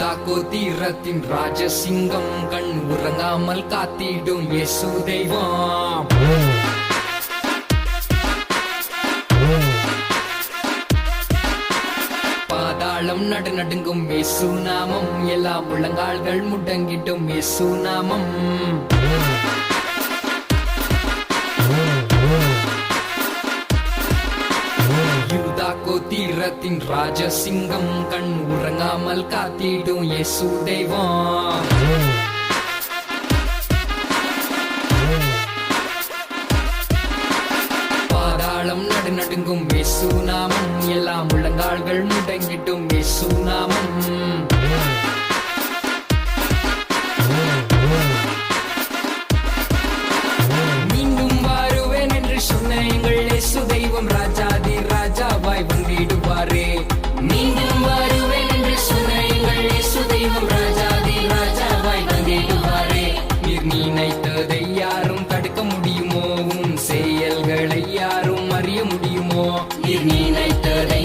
யூதா கோத்திரத்தின் ராஜசிங்கம், கண் உறங்காமல் காத்திடும் இயேசு தெய்வம். பாதாளம் நடுநடுங்கும் இயேசு நாமம், எல்லா முழங்கால்கள் முடங்கிடும் இயேசு நாமம். யூதா கோத்திரத்தின் ராஜசிங்கம், கண் உறங்காமல் காத்திடும் இயேசு தெய்வம். பாதாளம் நடுநடுங்கும் இயேசு நாமம், எல்லா முழங்கால்கள் முடங்கிடும் இயேசு நாமம். மீண்டும் வருவேன் என்று சொன்ன எங்கள் இயேசு தெய்வம் ராஜாதி ராஜாவாய் வந்திடுவாரே. மீண்டும் வருவேன் என்று சொன்ன எங்கள் இயேசு தெய்வம் ராஜாதி ராஜாவாய் வந்திடுவாரே. நீர் நினைத்ததை யாரும் தடுக்க முடியுமோ? உன் செயல்களை யாரும் அறிய முடியுமோ? நீர் நினைத்ததை